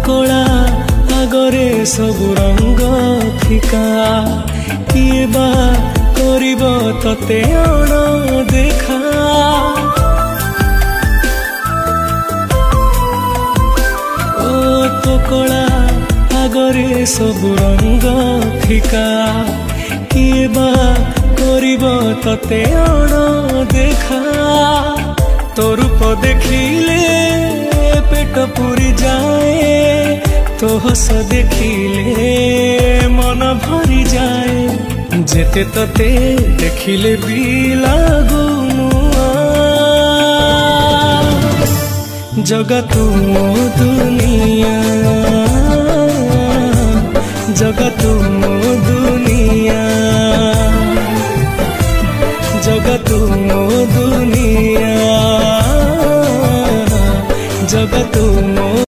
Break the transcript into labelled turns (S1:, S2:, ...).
S1: कला आगरे सबु रंग फिका किए बा करिब तते अण देखा ओ तो कला आगरे सबु रंग फिका किए बा करिब तते अण देखा तो रूप देखिले पेट पूरी जाए तो हस देखिले मन भरी जाए जेते तते देखिले भी लागू जगत मो